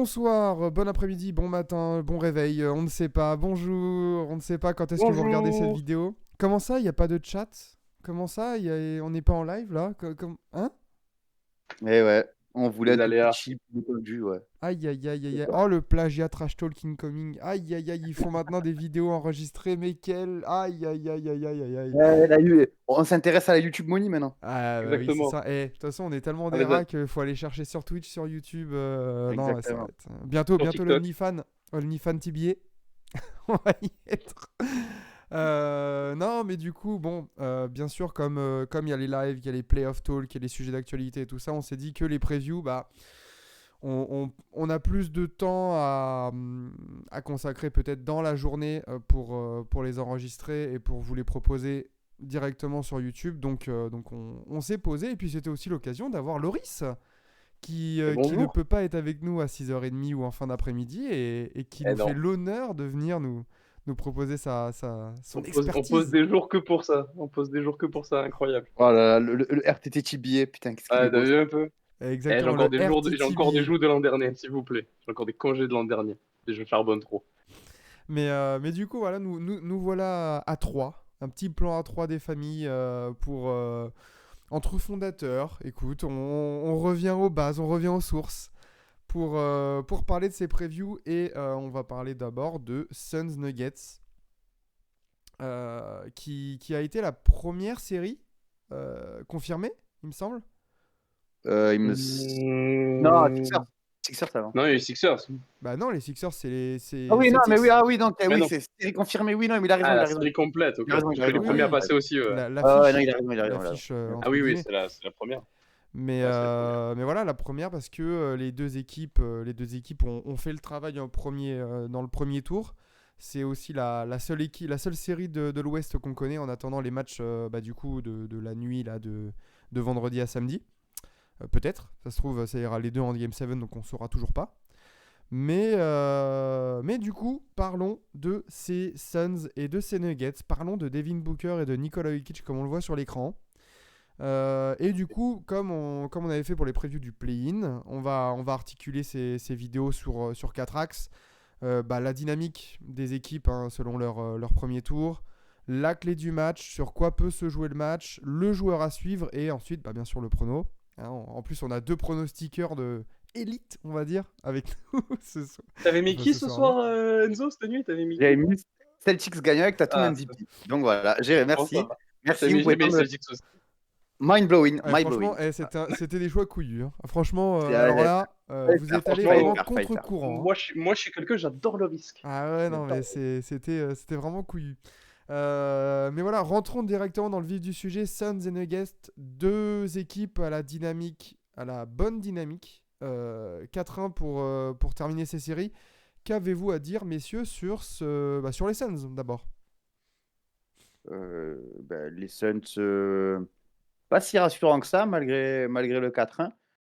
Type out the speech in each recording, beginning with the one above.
Bonsoir, bon après-midi, bon matin, bon réveil, on ne sait pas, bonjour, on ne sait pas quand est-ce que vous regardez cette Bonjour. vidéo. Comment ça, il n'y a pas de chat? Comment ça, on n'est pas en live là? Hein? Eh ouais, on voulait Les être aléas. cheap, du ouais. Aïe aïe aïe aïe C'est aïe. ça. Oh le plagiat trash talking coming. Aïe aïe aïe, ils font maintenant des vidéos enregistrées, mais quel. Aïe aïe aïe aïe aïe aïe aïe. On s'intéresse à la YouTube Money maintenant. Ah bah oui, c'est Exactement. ça. Et de toute façon, on est tellement des Avec rats qu'il faut aller chercher sur Twitch, sur YouTube. Non, ouais, ça va Exactement. être. Bientôt, sur bientôt TikTok. le Nifan TBA. On va y être. Non, mais du coup, bon, bien sûr, comme il y a les lives, il y a les playoff talk, il y a les sujets d'actualité et tout ça, on s'est dit que les previews, bah, on a plus de temps à consacrer peut-être dans la journée pour les enregistrer et pour vous les proposer directement sur YouTube. Donc on s'est posé et puis c'était aussi l'occasion d'avoir Loris Et qui ne bonjour. peut pas être avec nous à 6h30 ou en fin d'après-midi et qui Eh nous fait non. l'honneur de venir nous proposer son On pose expertise. des jours que pour ça. On pose des jours que pour ça. Incroyable. Oh là là, le RTT TBA, putain, qu'est-ce qu'il est Ah, t'as beau ça. vu un peu? Eh, Exactement, le j'ai encore des RTTBA. jours de l'an dernier, s'il vous plaît. J'ai encore des congés de l'an dernier. Et je charbonne trop. Mais du coup, voilà, nous voilà à 3. Un petit plan à 3 des familles entre fondateurs. Écoute, on revient aux bases, on revient aux sources pour parler de ces previews. Et on va parler d'abord de Suns Nuggets, qui a été la première série confirmée, il me semble. Il me... Non, Sixers. Mmh. Sixers avant. Non, il y a les Sixers. Bah non, les Sixers, c'est les Ah oui, non, mais oui, Celtics. ah oui, donc, Mais oui, non. c'est confirmé, oui, non, mais il a raison, Ah, il a la raison. série complète, ok. Il a raison, il J'ai a cru les raison, il a Oui, premiers à raison. oui, passer aussi, ouais. Ouais, non, l'affiche, il a raison. l'affiche Ah entre oui, oui, guillemets. c'est la première. Mais, Ouais, c'est la première. mais voilà, la première parce que les deux équipes ont fait le travail dans le premier tour. C'est aussi la seule série de l'Ouest qu'on connaît en attendant les matchs bah, du coup de la nuit là, de vendredi à samedi. Peut-être, ça se trouve, ça ira les deux en Game 7, donc on saura toujours pas. Mais du coup, parlons de ces Suns et de ces Nuggets. Parlons de Devin Booker et de Nikola Jokic comme on le voit sur l'écran. Et du coup, comme on avait fait pour les previews du play-in, on va articuler ces vidéos sur 4 axes. Bah, la dynamique des équipes hein, selon leur premier tour, la clé du match, sur quoi peut se jouer le match, le joueur à suivre et ensuite, bah, bien sûr, le prono. Hein, en plus, on a deux pronostiqueurs de élite, on va dire, avec nous T'avais mis qui ce ce soir-là. soir, Enzo, cette nuit? T'avais mis J'ai qui? mis Celtics gagnant avec Tatum Ah, MVP. Donc voilà, bon, ça merci. va. Merci, vous J'ai pouvez mis pas les me... Celtics aussi. Mind blowing, Ouais, mind franchement, blowing. c'était des choix couillus. Hein. Franchement, alors Allez, là, vous êtes allé Franchement, vraiment fallait faire. contre-courant. Hein. moi, je suis quelqu'un, j'adore le risque. Ah ouais, non, mais J'adore. c'était vraiment couillu. Mais voilà, rentrons directement dans le vif du sujet. Suns et Nuggets, deux équipes à la dynamique, à la bonne dynamique. 4-1 pour terminer ces séries. Qu'avez-vous à dire, messieurs, sur les Suns d'abord? Les Suns, pas si rassurant que ça, malgré le 4-1.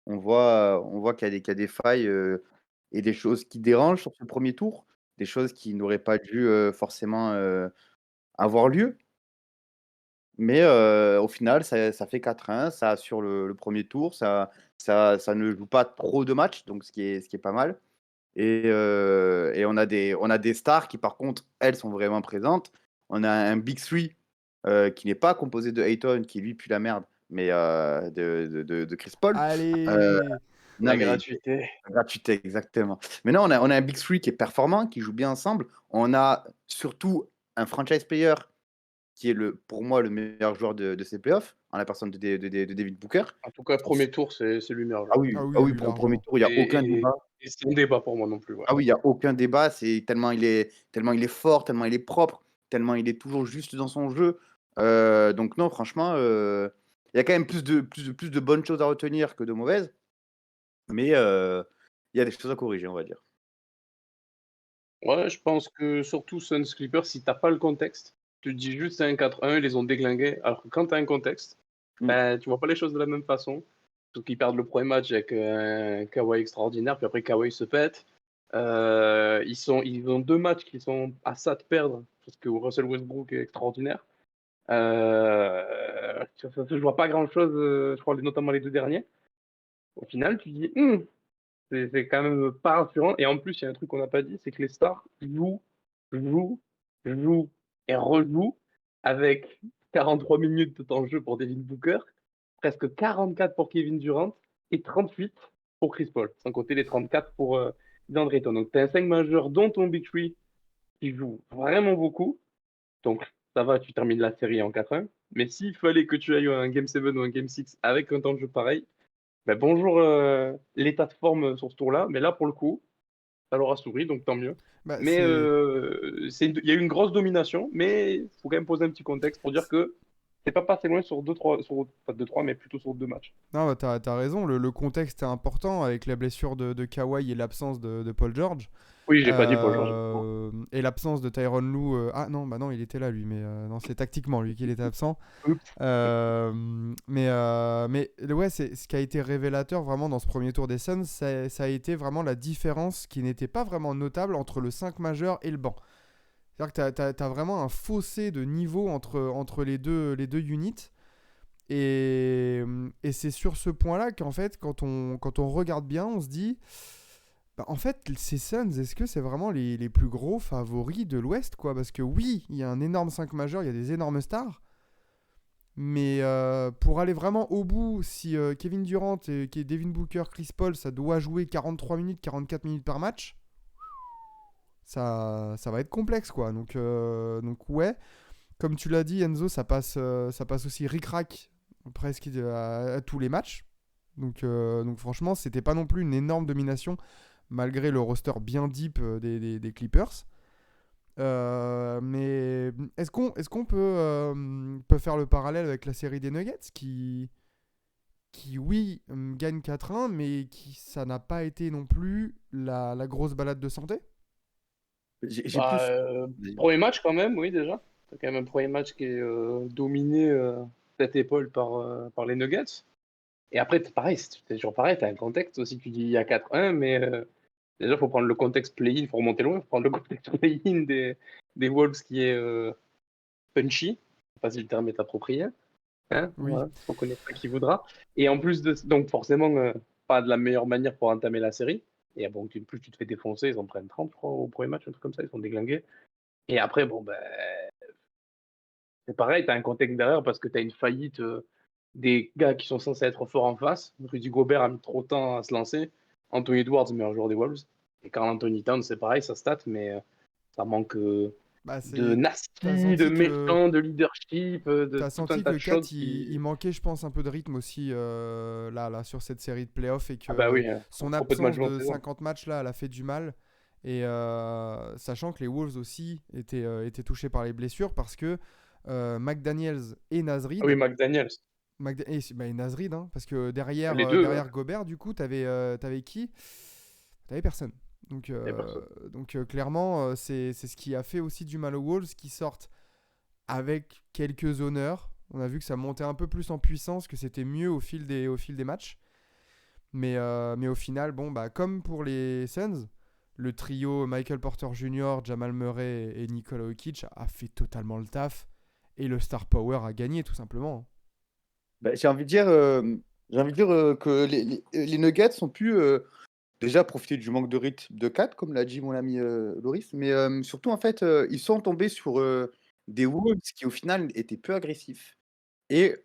On voit qu'il y a des failles et des choses qui dérangent sur ce premier tour, des choses qui n'auraient pas dû forcément avoir lieu. Mais au final, ça fait 4-1, ça assure le premier tour, ça ne joue pas trop de matchs, donc ce qui est pas mal. Et on a des stars qui, par contre, elles sont vraiment présentes. On a un Big Three qui n'est pas composé de Ayton, qui lui pue la merde, mais de Chris Paul. Euh, Allez! non, La mais gratuité. gratuité, exactement. Mais non, on a un Big Three qui est performant, qui joue bien ensemble. On a surtout un franchise player qui est, pour moi, le meilleur joueur de ces playoffs, en la personne de David Booker. En tout cas, premier tour, c'est lui le meilleur Ah joueur. oui, Ah ah oui, oui, oui, pour le premier largement. tour, il n'y a aucun débat. Et c'est un débat pour moi non plus, ouais. Ah oui, il y a aucun débat, c'est tellement il est fort, tellement il est propre, tellement il est toujours juste dans son jeu. Donc non, franchement, il y a quand même plus de bonnes choses à retenir que de mauvaises, mais il y a des choses à corriger, on va dire. Ouais, je pense que surtout Suns Clippers, si t'as pas le contexte, tu te dis juste c'est un 4-1, ils les ont déglingués. Alors que quand t'as un contexte, Mmh. ben, tu vois pas les choses de la même façon. Surtout qu'ils perdent le premier match avec un Kawhi extraordinaire, puis après Kawhi se pète. Ils ont deux matchs qui sont à ça de perdre, parce que Russell Westbrook est extraordinaire. Ça se joue à pas grand-chose, je crois, notamment les deux derniers. Au final, tu dis, c'est quand même pas rassurant. Et en plus, il y a un truc qu'on n'a pas dit, c'est que les stars jouent, jouent, jouent et rejouent avec 43 minutes de temps de jeu pour Devin Booker, presque 44 pour Kevin Durant et 38 pour Chris Paul, sans compter les 34 pour DeAndre Ayton. Donc, tu as un 5 majeur dont ton Big Three qui joue vraiment beaucoup. Donc, ça va, tu termines la série en 4-1. Mais s'il fallait que tu ailles un Game 7 ou un Game 6 avec un temps de jeu pareil, ben bonjour l'état de forme sur ce tour-là. Mais là, pour le coup, ça leur a souri, donc tant mieux. Bah, Mais il y a eu une grosse domination, mais il faut quand même poser un petit contexte pour dire que c'est pas passé loin sur 2-3, pas 2-3, mais plutôt sur 2 matchs. Non, bah, t'as raison, le contexte est important avec la blessure de Kawhi et l'absence de Paul George. Oui, j'ai pas dit Paul George. Et l'absence de Tyronn Lue. Ah non, bah non, il était là lui, mais non, c'est tactiquement lui qu'il était absent. Oups. Mais ouais, c'est ce qui a été révélateur vraiment dans ce premier tour des Suns, ça a été vraiment la différence qui n'était pas vraiment notable entre le 5 majeur et le banc. C'est-à-dire que t'as vraiment un fossé de niveau entre les deux units. Et c'est sur ce point-là qu'en fait, quand on regarde bien, on se dit, bah, en fait, ces Suns, est-ce que c'est vraiment les plus gros favoris de l'Ouest, quoi? Parce que oui, il y a un énorme 5 majeur, il y a des énormes stars, mais pour aller vraiment au bout, si Kevin Durant et Devin Booker, Chris Paul, ça doit jouer 43 minutes, 44 minutes par match, ça va être complexe, quoi. Donc ouais, comme tu l'as dit, Enzo, ça passe aussi ric-rac presque à tous les matchs. Donc franchement, c'était pas non plus une énorme domination, malgré le roster bien deep des Clippers. Mais est-ce qu'on peut faire le parallèle avec la série des Nuggets qui oui, gagne 4-1, mais ça n'a pas été non plus la grosse balade de santé? J'ai Bah, plus. premier match quand même, oui déjà. C'est quand même un premier match qui est dominé tête épaule par les Nuggets. Et après, c'est pareil, c'est toujours pareil, tu as un contexte aussi, tu dis il y a 4-1, mais déjà, il faut prendre le contexte play-in, il faut remonter loin, il faut prendre le contexte play-in des Wolves qui est punchy, je sais pas si le terme est approprié, hein, Oui. voilà, on connaîtra qui voudra. Et en plus de donc forcément, pas de la meilleure manière pour entamer la série. Et bon, plus tu te fais défoncer, ils en prennent 30, je crois, au premier match, un truc comme ça, ils sont déglingués. Et après, bon, ben, c'est pareil, tu as un contexte derrière parce que tu as une faillite des gars qui sont censés être forts en face. Rudy Gobert a mis trop de temps à se lancer. Anthony Edwards, meilleur joueur des Wolves. Et Karl Anthony Towns, c'est pareil, ça stat, mais ça manque Bah, de t'as nasty, de senti que méchant, de leadership, de T'as tout un senti tas que de 4, choses il qui. manquait, je pense, un peu de rythme aussi là, sur cette série de playoffs et Ah bah que oui, son trop peu de matchs absence joués en de saison. 50 matchs là, elle a fait du mal. Et sachant que les Wolves aussi étaient touchés par les blessures parce que McDaniels et Ah oui, Nasrid, McDaniels. et Nasrid, hein, parce que derrière, Les deux, derrière Gobert, du coup, t'avais qui? T'avais personne. Donc, il n'y a personne. clairement, c'est ce qui a fait aussi du mal aux Wolves qui sortent avec quelques honneurs. On a vu que ça montait un peu plus en puissance, que c'était mieux au fil des matchs. Mais au final, bon, bah, comme pour les Suns, le trio Michael Porter Jr., Jamal Murray et Nikola Jokic a fait totalement le taf. Et le star power a gagné, tout simplement. Bah, j'ai envie de dire que les Nuggets ont pu déjà profiter du manque de rythme de 4, comme l'a dit mon ami Loris, mais surtout, en fait, ils sont tombés sur des Wolves qui, au final, étaient peu agressifs. Et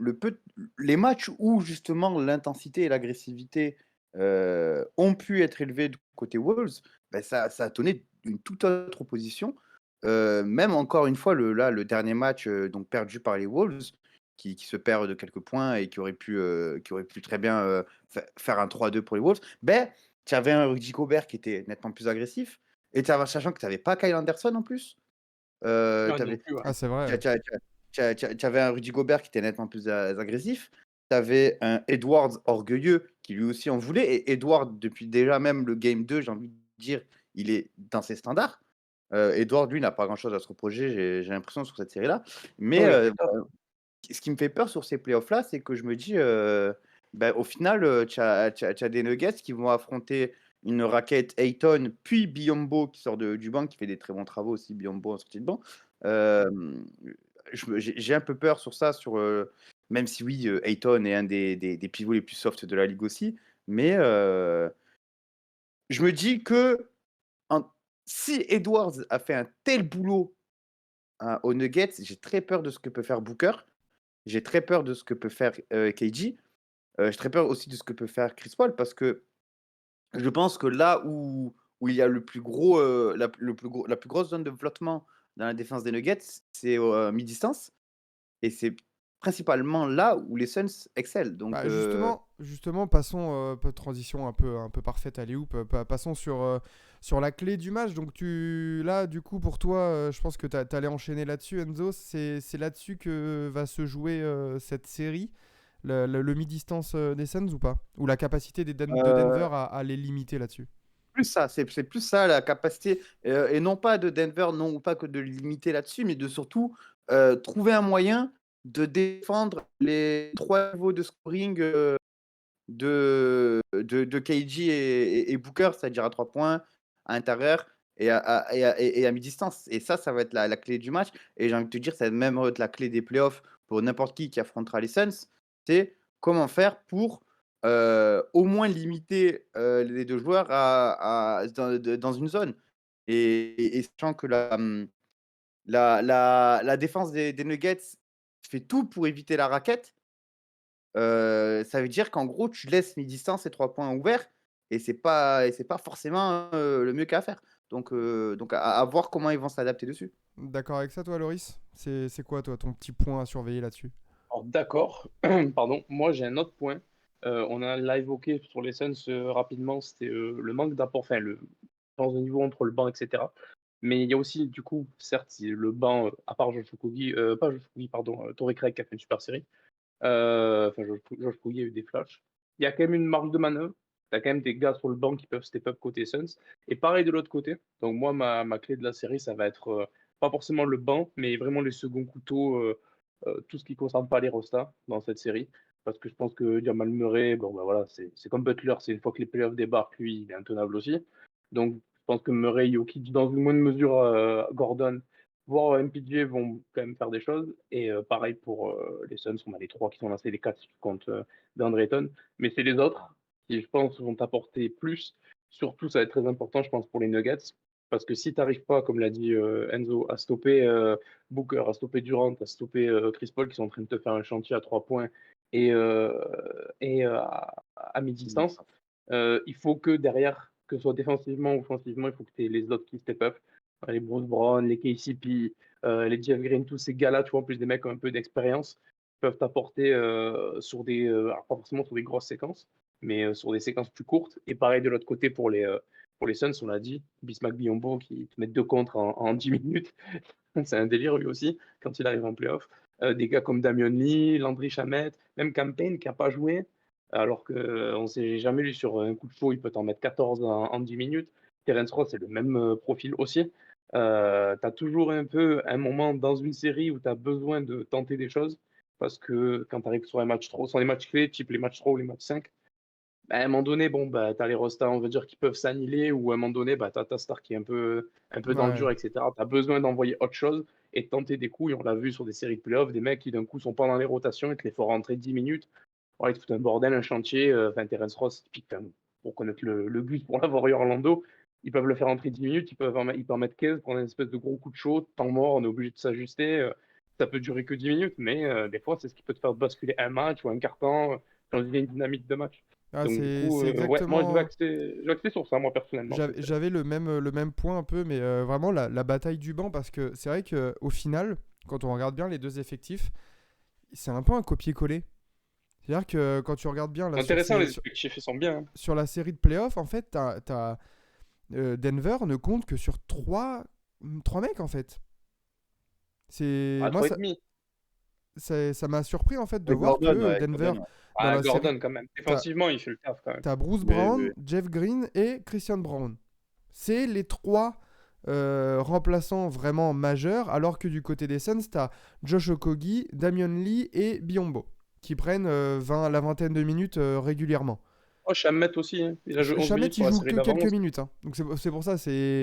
les matchs où, justement, l'intensité et l'agressivité ont pu être élevés du côté Wolves, ben, ça a donné une toute autre opposition. Même encore une fois, le dernier match donc perdu par les Wolves, qui se perd de quelques points et qui aurait pu très bien faire un 3-2 pour les Wolves, ben, tu avais un Rudy Gobert qui était nettement plus agressif, et sachant que tu n'avais pas Kyle Anderson en plus. Ah, Tu non avais, plus, ouais. Ah, c'est vrai. avais un Rudy Gobert qui était nettement plus agressif. Tu avais un Edwards orgueilleux qui lui aussi en voulait. Et Edwards, depuis déjà même le Game 2, j'ai envie de dire, il est dans ses standards. Edwards, lui, n'a pas grand-chose à se reprocher, j'ai l'impression, sur cette série-là. Mais Non, il a fait le taf. ce qui me fait peur sur ces playoffs-là, c'est que je me dis, ben, au final, tu as des Nuggets qui vont affronter une raquette Ayton, puis Biyombo qui sort du banc, qui fait des très bons travaux aussi, Biyombo en sortie de banc. J'ai un peu peur sur ça, même si oui, Ayton est un des pivots les plus soft de la ligue aussi, mais je me dis que si Edwards a fait un tel boulot aux Nuggets, j'ai très peur de ce que peut faire Booker. J'ai très peur de ce que peut faire KG. J'ai très peur aussi de ce que peut faire Chris Paul parce que je pense que là où il y a le plus gros, la plus grosse zone de flottement dans la défense des Nuggets, c'est mi-distance et c'est principalement là où les Suns excellent. Donc, Bah, justement, passons, peu de transition un peu parfaite à Léoup, passons sur la clé du match. Donc là, du coup, pour toi, je pense que tu allais enchaîner là-dessus, Enzo. C'est là-dessus que va se jouer cette série, le mi-distance des Suns ou pas? Ou la capacité de Denver euh, à les limiter là-dessus? plus ça, c'est plus ça la capacité, et non pas de Denver, non pas que de limiter là-dessus, mais de surtout trouver un moyen de défendre les trois niveaux de scoring de KG et Booker, c'est-à-dire à 3 points, à l'intérieur et à mi-distance. Et ça va être la clé du match. Et j'ai envie de te dire, ça va même être la clé des playoffs pour n'importe qui affrontera les Suns. C'est comment faire pour au moins limiter les deux joueurs dans une zone. Et sachant que la défense des Nuggets fait tout pour éviter la raquette, ça veut dire qu'en gros, tu laisses mi-distance et 3 points ouverts et c'est pas forcément, le mieux qu'à faire. Donc à voir comment ils vont s'adapter dessus. D'accord avec ça, toi, Loris? C'est quoi, toi, ton petit point à surveiller là-dessus? Alors, d'accord, pardon, moi j'ai un autre point. L'a évoqué sur les Suns rapidement, c'était le manque d'apport, enfin le dans un niveau entre le banc, etc. Mais il y a aussi, du coup, certes, le banc, à part Josh Okogie, pas Josh Okogie, pardon, Torrey Craig qui a fait une super série. Enfin, Josh Okogie a eu des flashs. Il y a quand même une marge de manœuvre. Tu as quand même des gars sur le banc qui peuvent step up côté Suns. Et pareil de l'autre côté. Donc, moi, ma clé de la série, ça va être pas forcément le banc, mais vraiment les seconds couteaux, tout ce qui ne concerne pas les Rostas dans cette série. Parce que je pense que Jamal Murray, bon, bah voilà, c'est comme Butler, c'est une fois que les playoffs débarquent, lui, il est intenable aussi. Donc, je pense que Murray, Jokic, dans une moindre mesure, Gordon, voire MPJ vont quand même faire des choses. Et pareil pour les Suns, on a les trois qui sont lancés, les quatre qui comptent DeAndre Ayton. Mais c'est les autres qui, je pense, vont apporter plus. Surtout, ça va être très important, je pense, pour les Nuggets. Parce que si tu n'arrives pas, comme l'a dit Enzo, à stopper Booker, à stopper Durant, à stopper Chris Paul, qui sont en train de te faire un chantier à 3 points et à mi-distance, il faut que derrière, que ce soit défensivement ou offensivement, il faut que tu aies les autres qui step up. Les Bruce Brown, les KCP, les Jeff Green, tous ces gars-là, tu vois, en plus des mecs qui ont un peu d'expérience, peuvent t'apporter sur alors pas forcément sur des grosses séquences, mais sur des séquences plus courtes. Et pareil de l'autre côté pour les Suns, on l'a dit, Bismack Biyombo qui te met 2 contres en 10 minutes. C'est un délire lui aussi quand il arrive en playoff. Des gars comme Damian Lee, Landry Shamet, même Campaign qui n'a pas joué, alors qu'on ne s'est jamais lu sur un coup de chaud, il peut t'en mettre 14 en 10 minutes. Terence Ross, c'est le même profil aussi. Tu as toujours un peu un moment dans une série où tu as besoin de tenter des choses parce que quand tu arrives sur un match trop, sur les matchs clés, type les matchs 3 ou les matchs 5, bah, à un moment donné, bon, bah, tu as les rostas, on veut dire, qui peuvent s'annihiler, ou à un moment donné, bah, tu as ta star qui est un peu dans le Ouais. dur, etc. Tu as besoin d'envoyer autre chose et de tenter des coups. Et on l'a vu sur des séries de playoffs, des mecs qui d'un coup sont pas dans les rotations et te les font rentrer 10 minutes. Ouais, tout un bordel, un chantier. Enfin, Terence Ross, typique, pour connaître le but pour l'avoir eu à Orlando, ils peuvent le faire rentrer 10 minutes, ils peuvent en mettre 15, prendre une espèce de gros coup de chaud, temps mort, on est obligé de s'ajuster. Ça peut durer que 10 minutes, mais des fois, c'est ce qui peut te faire basculer un match ou un carton, changer une dynamique de match. Ah, Donc, du coup, c'est ouais, moi, exactement. je vais axer sur ça, moi, personnellement, cette série. J'avais le même point un peu, mais vraiment la bataille du banc, parce que c'est vrai qu'au final, quand on regarde bien les deux effectifs, c'est un peu un copier-coller. C'est-à-dire que quand tu regardes bien là, C'est intéressant, les effectifs, ils sont bien, hein. sur la série de playoffs, en fait, Denver ne compte que sur trois mecs, en fait. À Moi, 3,5. ça m'a surpris, en fait, de Avec voir que Gordon, ouais, Denver, Gordon, ouais. dans Ah, la série, Gordon, quand même. t'as Défensivement, il fait le taf, quand même. t'as Bruce Mais Brown, Jeff Green et Christian Brown. C'est les trois remplaçants vraiment majeurs, alors que du côté des Suns, t'as Josh Okogie, Damian Lee et Biyombo, qui prennent la vingtaine de minutes régulièrement. Oh, Shamet aussi, hein. Il a joué 11 Chamet, minutes il sur la joue série que d'avant quelques aussi. minutes, hein. Donc c'est pour ça,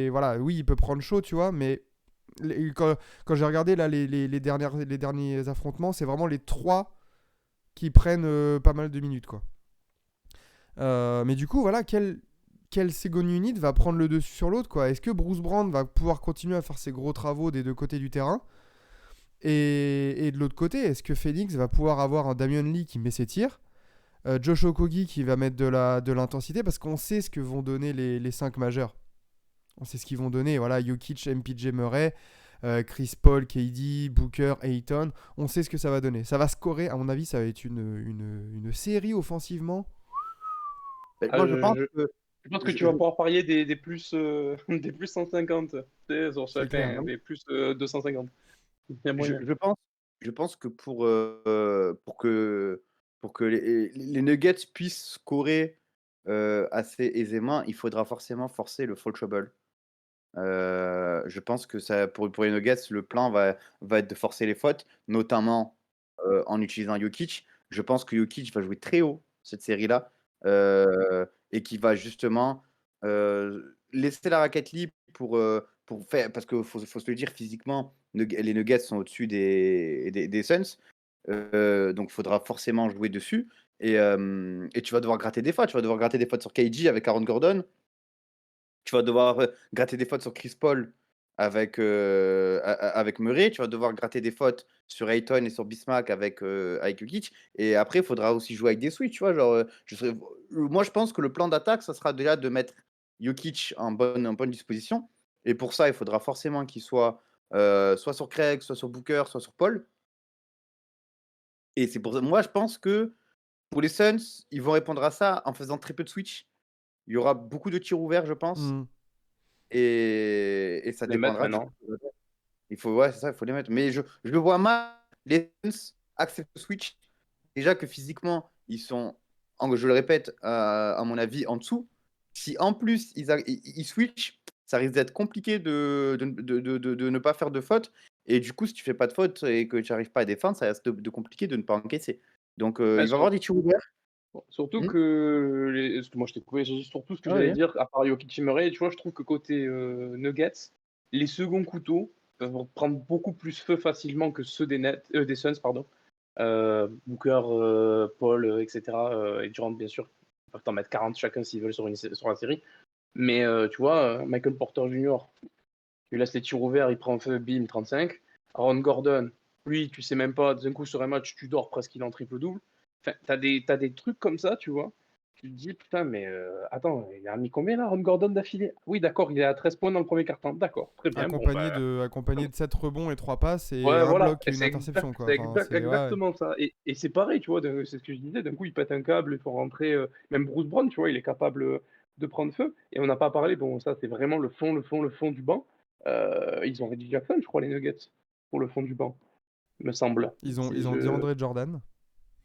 voilà, oui, il peut prendre chaud, tu vois, mais quand j'ai regardé là, les derniers affrontements, c'est vraiment les trois qui prennent pas mal de minutes, quoi. Mais du coup, voilà, quel second unit va prendre le dessus sur l'autre, quoi. Est-ce que Bruce Brown va pouvoir continuer à faire ses gros travaux des deux côtés du terrain et de l'autre côté, est-ce que Phoenix va pouvoir avoir un Damian Lee qui met ses tirs, Josh Okogie qui va mettre de l'intensité, parce qu'on sait ce que vont donner les 5 majeurs. On sait ce qu'ils vont donner. Voilà, Jokic, MPJ Murray, Chris Paul, KD, Booker, Ayton. On sait ce que ça va donner. Ça va scorer, à mon avis, ça va être une série offensivement. Ah, Moi, je pense que. je pense que je- tu vas je- pouvoir parier des plus, des plus 150, tu sais, sur C'est clair. chacun, des plus 250. Il y a je, moyen. je pense, je pense que pour que les Nuggets puissent scorer assez aisément, il faudra forcément forcer le foul trouble. Je pense que ça, pour les Nuggets, le plan va être de forcer les fautes, notamment en utilisant Jokic. Je pense que Jokic va jouer très haut cette série-là et qui va justement laisser la raquette libre pour faire. Parce qu'il faut se le dire, physiquement, les Nuggets sont au-dessus des Suns. Donc il faudra forcément jouer dessus. Et tu vas devoir gratter des fautes. Tu vas devoir gratter des fautes sur KG avec Aaron Gordon. Tu vas devoir gratter des fautes sur Chris Paul avec Murray. Tu vas devoir gratter des fautes sur Ayton et sur Bismack avec Jokic. Et après, il faudra aussi jouer avec des switches. Tu vois, genre, moi, je pense que le plan d'attaque, ça sera déjà de mettre Jokic en bonne disposition. Et pour ça, il faudra forcément qu'il soit soit sur Craig, soit sur Booker, soit sur Paul. Et c'est pour ça, moi, je pense que pour les Suns, ils vont répondre à ça en faisant très peu de switch. Il y aura beaucoup de tirs ouverts, je pense. Hmm. Et ça Les mettre dépendra du. maintenant. Ouais, c'est ça, il faut les mettre. Mais je le vois mal, les Suns acceptent le switch. Déjà que physiquement, ils sont, je le répète, à mon avis, en dessous. Si en plus ils switchent, ça risque d'être compliqué de ne pas faire de faute. Et du coup, si tu fais pas de faute et que tu n'arrives pas à défendre, ça reste de compliqué de ne pas encaisser. Donc, il va y avoir des tirs ouverts. Surtout Hmm. que, parce que moi je t'ai coupé, j'ai dit surtout ce que Ah j'allais oui. dire, à part Jokic et Murray, tu vois, je trouve que côté Nuggets, les seconds couteaux peuvent prendre beaucoup plus feu facilement que ceux des Suns, pardon. Booker, Paul, etc. Et Durant, bien sûr. Ils peuvent t'en mettre 40 chacun s'ils veulent sur la série. Mais tu vois, Michael Porter Jr., tu laisses les tirs ouverts, il prend feu, bim, 35. Aaron Gordon, lui, tu sais même pas, d'un coup sur un match, tu dors presque, il est en triple-double. Enfin, t'as des trucs comme ça, tu vois. Tu te dis, putain, mais attends, il a mis combien là, Aaron Gordon d'affilée? Oui, d'accord, il est à 13 points dans le premier quart-temps. D'accord, très bien. Bon, Accompagné bah, de 7 rebonds et 3 passes et ouais, un voilà. bloc et Et une interception, quoi. c'est Enfin, c'est, ouais. exactement ça. Et c'est pareil, tu vois, c'est ce que je disais. D'un coup, il pète un câble, il faut rentrer. Même Bruce Brown, tu vois, il est capable de prendre feu. Et on n'a pas parlé, bon, ça, c'est vraiment le fond du banc. Ils ont Reggie Jackson, je crois, les Nuggets, pour le fond du banc, me semble. Ils ont DeAndre Jordan.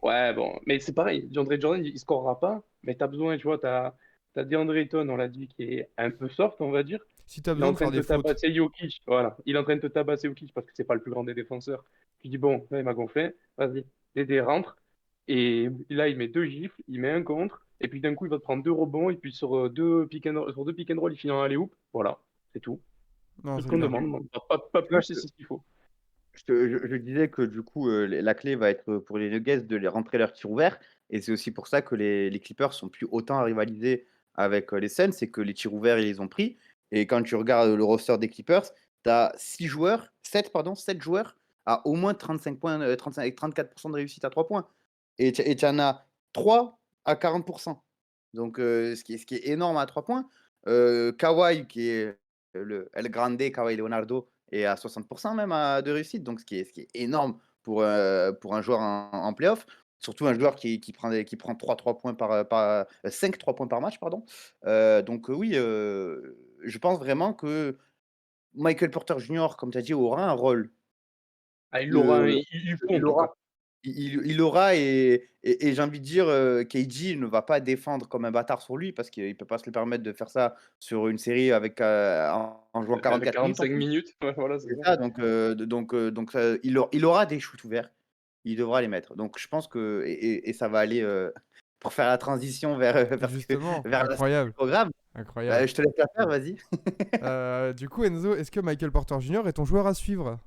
Ouais, bon, mais c'est pareil. DeAndre Jordan, il scorera pas, mais t'as besoin, tu vois, t'as DeAndre Ayton, on l'a dit, qui est un peu soft, on va dire. Si t'as Il est besoin en de train faire de te des fautes. tabasser Jokic, voilà. Il est en train de te tabasser Jokic parce que c'est pas le plus grand des défenseurs. Tu dis, bon, là, il m'a gonflé, vas-y, Dédé rentre. Et là, il met 2 gifles, il met un contre, et puis d'un coup, il va te prendre 2 rebonds, et puis sur sur deux pick and roll, il finit en alley-oop. Voilà, c'est tout. Non, Tout ce c'est qu'on clair. demande, pas Tu vois, plus, et c'est ce qu'il faut. je disais que du coup, la clé va être pour les Nuggets de les rentrer leurs tirs ouverts. Et c'est aussi pour ça que les Clippers sont plus autant à rivaliser avec les Suns, c'est que les tirs ouverts, ils les ont pris. Et quand tu regardes le roster des Clippers, tu as 7 joueurs à au moins 35 points, 35, avec 34% de réussite à 3 points. Et tu en as 3 à 40%. Donc, ce qui est énorme à 3 points. Kawhi, qui est le El Grande, Kawhi Leonardo, est à 60% même de réussite. Donc, ce qui est énorme pour un joueur en playoff. Surtout un joueur qui prend 3 points 5 3 points par match, pardon. Donc, oui, je pense vraiment que Michael Porter Jr., comme tu as dit, aura un rôle. Ah, il l'aura, Le, il faut en il tout aura cas. il aura et j'ai envie de dire, KG ne va pas défendre comme un bâtard sur lui parce qu'il ne peut pas se le permettre de faire ça sur une série en jouant Avec 44 minutes en 45 plus. minutes, ouais, voilà, c'est C'est ça. ça, donc il aura des shoots ouverts. Il devra les mettre. Donc je pense que et ça va aller, pour faire la transition Justement, vers la suite du incroyable. programme. Incroyable. Je te laisse la faire, vas-y. Du coup, Enzo, est-ce que Michael Porter Jr. est ton joueur à suivre?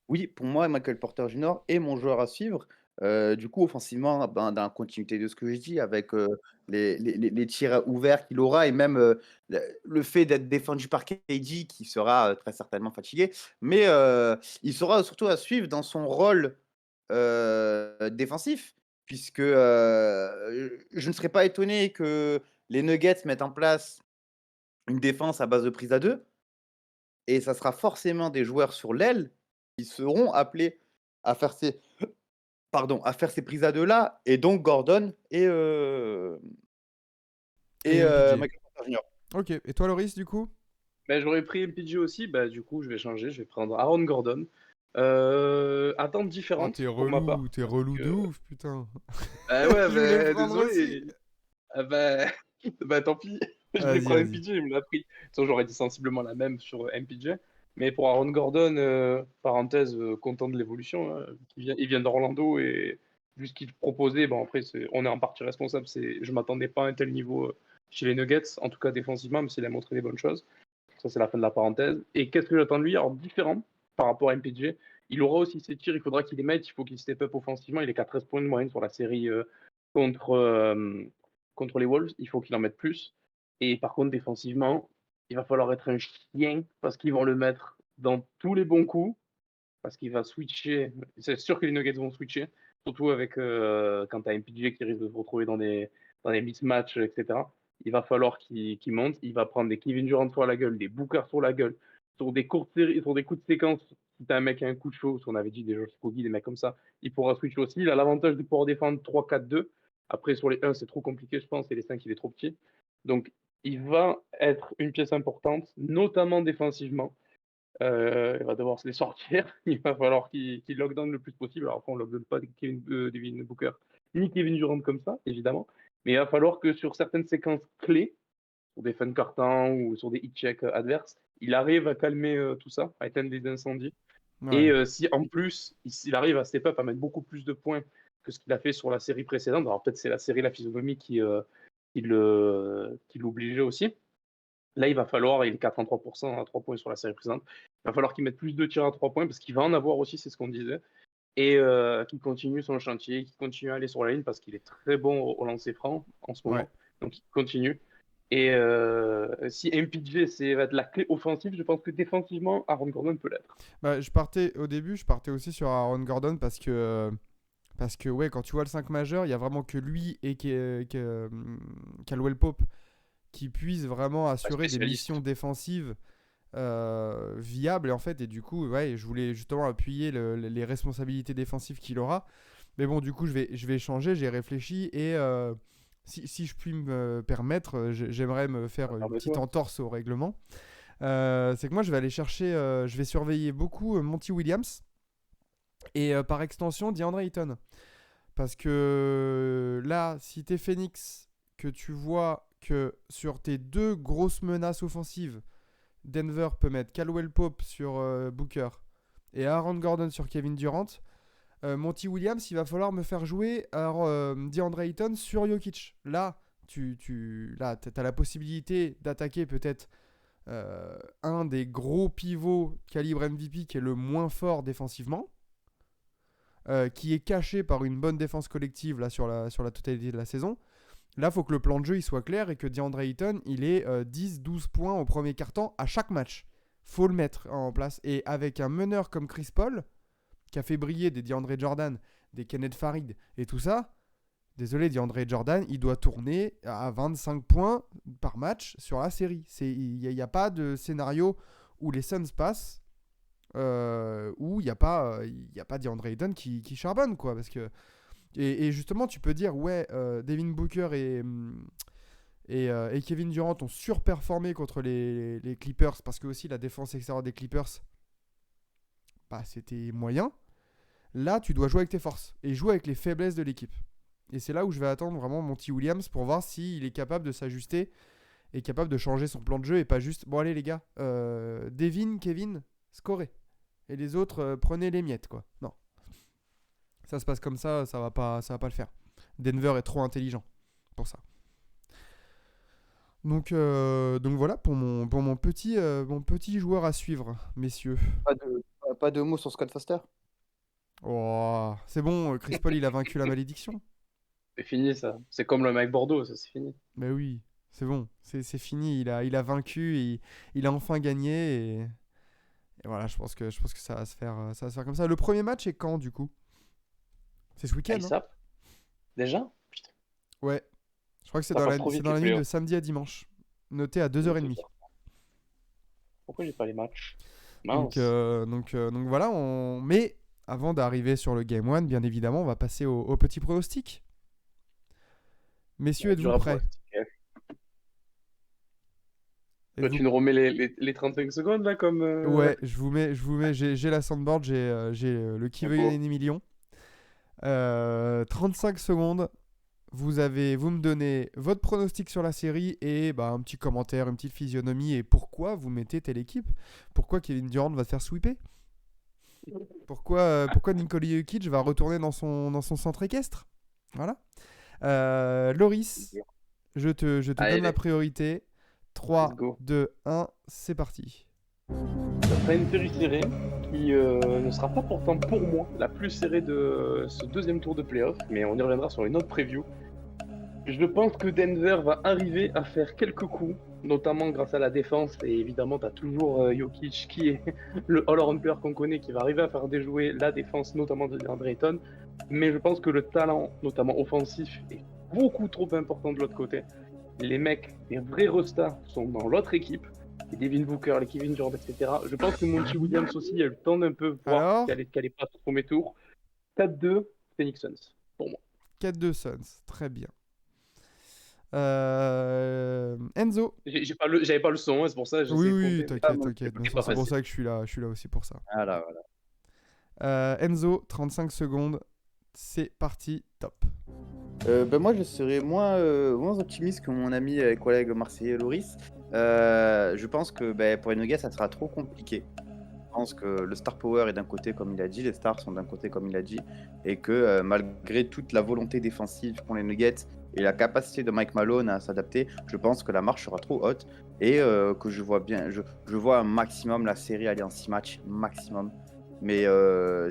Oui, pour moi, Michael Porter Jr. est mon joueur à suivre. Du coup, offensivement, ben, dans la continuité de ce que je dis, avec les tirs ouverts qu'il aura et même le fait d'être défendu par KD qui sera très certainement fatigué, mais il sera surtout à suivre dans son rôle défensif, puisque je ne serais pas étonné que les Nuggets mettent en place une défense à base de prise à deux, et ça sera forcément des joueurs sur l'aile qui seront appelés à faire à faire ces prises à 2 là, et donc Gordon Et et MPJ. Michael Porter Jr. Ok, et toi Loris du coup? Ben, j'aurais pris MPG aussi, bah, du coup, je vais changer, je vais prendre Aaron Gordon. Attentes Oh, différentes pour ma part. t'es Parce relou de que... ouf, putain. Ouais, Je voulais le ben, prendre aussi. désolé. Ah bah, bah tant pis, je vais Vas-y, prendre vas-y. MPJ, il me l'a pris. De toute façon, j'aurais dit sensiblement la même sur MPJ. Mais pour Aaron Gordon, parenthèse, content de l'évolution, hein, il vient d'Orlando et vu ce qu'il proposait, bon après, on est en partie responsable. Je m'attendais pas à un tel niveau chez les Nuggets, en tout cas défensivement, mais s'il a montré des bonnes choses. Ça, c'est la fin de la parenthèse. Et qu'est-ce que j'attends de lui? Alors, différent par rapport à MPJ, il aura aussi ses tirs, il faudra qu'il les mette, il faut qu'il step up offensivement. Il est qu'à 13 points de moyenne sur la série contre, euh, contre les Wolves, il faut qu'il en mette plus. Et par contre, défensivement, il va falloir être un chien parce qu'ils vont le mettre dans tous les bons coups, parce qu'il va switcher. C'est sûr que les Nuggets vont switcher, surtout avec quand tu as MPJ qui risque de se retrouver dans des mismatchs, etc. Il va falloir qu'il monte. Il va prendre des Kevin Durant sur la gueule, des Booker sur la gueule, sur des courtes séries, sur des coups de séquence. Si tu as un mec qui a un coup de chaud, ce qu'on avait dit des Josh Kogi, des mecs comme ça, il pourra switcher aussi. Il a l'avantage de pouvoir défendre 3-4-2. Après, sur les 1, c'est trop compliqué, je pense, et les 5, il est trop petit. Donc, il va être une pièce importante, notamment défensivement. Il va devoir se les sortir. Il va falloir qu'il lockdown le plus possible. Alors, après, on ne lockdown pas Devin Booker ni Kevin Durant comme ça, évidemment. Mais il va falloir que sur certaines séquences clés, sur des fun cartons ou sur des hit checks adverses, il arrive à calmer tout ça, à éteindre les incendies. Et Ouais. si en plus, il arrive à step up, à mettre beaucoup plus de points que ce qu'il a fait sur la série précédente, alors peut-être c'est la série La Physionomie qui l'obligeait aussi. Là, il va falloir, il est 83% à 3 points sur la série précédente, il va falloir qu'il mette plus de tirs à 3 points parce qu'il va en avoir aussi, c'est ce qu'on disait, et qu'il continue son chantier, qu'il continue à aller sur la ligne parce qu'il est très bon au lancer franc en ce Ouais. moment. Donc il continue. Et si MPJ va être la clé offensive, je pense que défensivement, Aaron Gordon peut l'être. Bah, au début, je partais aussi sur Aaron Gordon parce que ouais, quand tu vois le 5 majeur, il y a vraiment que lui et Caldwell Pope qui puissent vraiment Un assurer des missions spécialiste. défensives viables. Et en fait, et du coup, ouais, je voulais justement appuyer les responsabilités défensives qu'il aura. Mais bon, du coup, je vais changer, j'ai réfléchi et si je puis me permettre, j'aimerais me faire une petite Permets-toi. entorse au règlement. C'est que moi, je vais aller chercher, je vais surveiller beaucoup Monty Williams et par extension DeAndre Ayton. Parce que là, si t'es Phoenix, que tu vois que sur tes deux grosses menaces offensives, Denver peut mettre Caldwell Pope sur Booker et Aaron Gordon sur Kevin Durant, Monty Williams, il va falloir me faire jouer DeAndre Ayton sur Jokic. Là, t'as la possibilité d'attaquer peut-être un des gros pivots calibre MVP qui est le moins fort défensivement, qui est caché par une bonne défense collective là, sur la totalité de la saison. Là, il faut que le plan de jeu il soit clair et que DeAndre Ayton il ait 10-12 points au premier quart-temps à chaque match. Faut le mettre en place. Et avec un meneur comme Chris Paul, qui a fait briller des DeAndre Jordan, des Kenneth Farid et tout ça, désolé, DeAndre Jordan, il doit tourner à 25 points par match sur la série. Il n'y a pas de scénario où les Suns passent, où il n'y a pas DeAndre Ayton qui charbonne, quoi. Parce que, et justement, tu peux dire, ouais, Devin Booker et Kevin Durant ont surperformé contre les Clippers, parce que aussi la défense extérieure des Clippers, bah, c'était moyen. Là, tu dois jouer avec tes forces et jouer avec les faiblesses de l'équipe. Et c'est là où je vais attendre vraiment Monty Williams pour voir s'il est capable de s'ajuster et capable de changer son plan de jeu et pas juste, bon allez les gars, Devin, Kevin, scorez. Et les autres, prenez les miettes, quoi. Non. Ça se passe comme ça va pas le faire. Denver est trop intelligent pour ça. Donc voilà pour mon petit joueur à suivre, messieurs. Pas de mots sur Scott Foster? Oh, c'est bon, Chris Paul, il a vaincu la malédiction. C'est fini ça. C'est comme le mec Bordeaux, ça c'est fini. Mais oui, c'est bon, c'est fini. Il a vaincu, et il a enfin gagné. Et voilà, je pense que ça va se faire comme ça. Le premier match est quand, du coup? C'est ce week-end, hein? ASAP. Déjà? Putain, Ouais, je crois que c'est ça dans passe la, trop c'est vite dans les la nuit de playoffs. samedi à dimanche. Noté à Oui, c'est 2h30. ça. Pourquoi j'ai pas les matchs? Donc, Mince. donc voilà, mais avant d'arriver sur le Game 1, bien évidemment, on va passer au petit pronostic. Messieurs, êtes-vous Dur à prêts? pronostiquer. Toi, Êtes-vous... tu nous remets les 35 secondes là comme. Ouais, je vous mets, j'ai la soundboard, j'ai le qui veut Info. gagner des millions. 35 secondes, vous me donnez votre pronostic sur la série et bah, un petit commentaire, une petite physionomie et pourquoi vous mettez telle équipe. Pourquoi Kevin Durant va se faire sweeper. Pourquoi Nikola Jokic va retourner dans son centre équestre. Voilà. Loris, je te donne la Allez, priorité. let's 3, go. 2, 1, c'est parti. Ça sera une série serrée qui ne sera pas pourtant pour moi la plus serrée de ce deuxième tour de playoff, mais on y reviendra sur une autre preview. Je pense que Denver va arriver à faire quelques coups, notamment grâce à la défense, et évidemment, tu as toujours Jokic qui est le all-rounder qu'on connaît, qui va arriver à faire déjouer la défense, notamment de DeAndre Ayton. Mais je pense que le talent, notamment offensif, est beaucoup trop important de l'autre côté. Les mecs, les vrais restas sont dans l'autre équipe. Les Devin Booker, les Kevin Durant, etc. Je pense que Monty Williams aussi a eu le temps d'un peu voir Alors, qu'elle est pas au premier tour. 4-2, Phoenix Suns, pour moi. 4-2 Suns, très bien. Enzo. J'avais pas le son, hein, c'est pour ça que Oui, j'essayais de oui, compter. t'inquiète, moi, t'inquiète. Bien C'est sûr, pas c'est pour facile. ça que je suis là aussi pour ça. Voilà, voilà. Enzo, 35 secondes, c'est parti, top. Moi, je serais moins optimiste que mon ami et collègue marseillais Loris. Je pense que pour les Nuggets, ça sera trop compliqué. Je pense que le star power est d'un côté, comme il a dit, les stars sont d'un côté, comme il a dit, et que malgré toute la volonté défensive qu'ont les Nuggets et la capacité de Mike Malone à s'adapter, je pense que la marche sera trop haute et que je vois un maximum la série aller en 6 matchs, maximum. Mais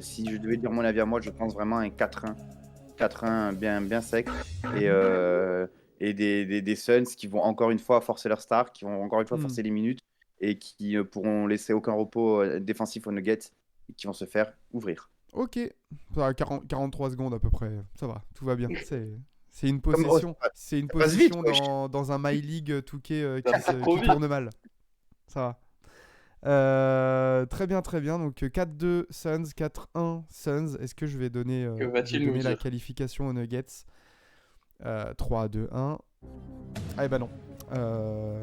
si je devais dire mon avis à moi, je pense vraiment à un 4-1. 4-1 bien sec et des Suns qui vont encore une fois forcer leur star, qui vont encore une fois forcer les minutes et qui pourront laisser aucun repos défensif aux Nuggets et qui vont se faire ouvrir. Ok, ça va, 43 secondes à peu près, ça va, tout va bien. C'est une Comme- possession, oh, c'est une ça passe vite, possession wesh. dans un My League 2K Ça passe trop qui vite. tourne mal. Ça va. Très bien, très bien. Donc 4-2 Suns, 4-1 Suns. Est-ce que je vais donner, Que va-t-il nous la dire? qualification aux Nuggets? 3, 2, 1. Ah, bah non.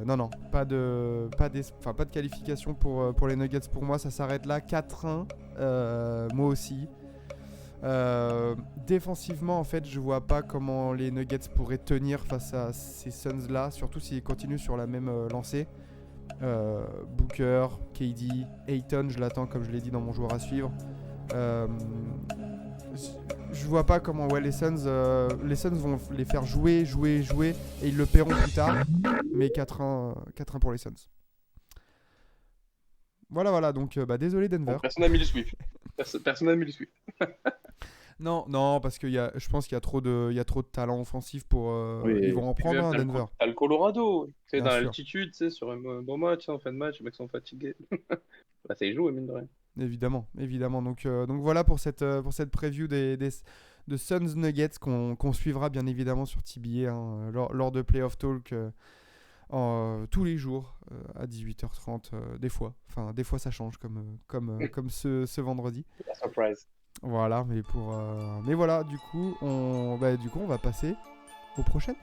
Non, pas de qualification pour les Nuggets pour moi. Ça s'arrête là. 4-1. Moi aussi. Défensivement, en fait, je vois pas comment les Nuggets pourraient tenir face à ces Suns là, surtout s'ils continuent sur la même lancée. Booker, KD, Ayton, je l'attends comme je l'ai dit dans mon joueur à suivre. Je vois pas comment les Suns vont les faire jouer et ils le paieront plus tard. Mais 4-1 pour les Suns. Voilà, donc désolé Denver. Bon, personne n'a mis le Swift. Personne n'a mis le Swift. Non, parce que je pense qu'il y a trop de talent offensif pour. Oui. Ils vont en Puis prendre même, un Denver. t'as le Colorado. Tu sais, Bien dans sûr. l'altitude, tu sais, sur un bon match, en fin de match, les mecs sont fatigués. Bah, ça y joue, mine de rien. Évidemment. Donc voilà pour cette preview de Suns Nuggets qu'on suivra bien évidemment sur TBA lors de Playoff Talk tous les jours à 18h30 des fois. Enfin, des fois ça change comme ce vendredi. La surprise. Voilà, mais voilà, du coup on va passer aux prochaines.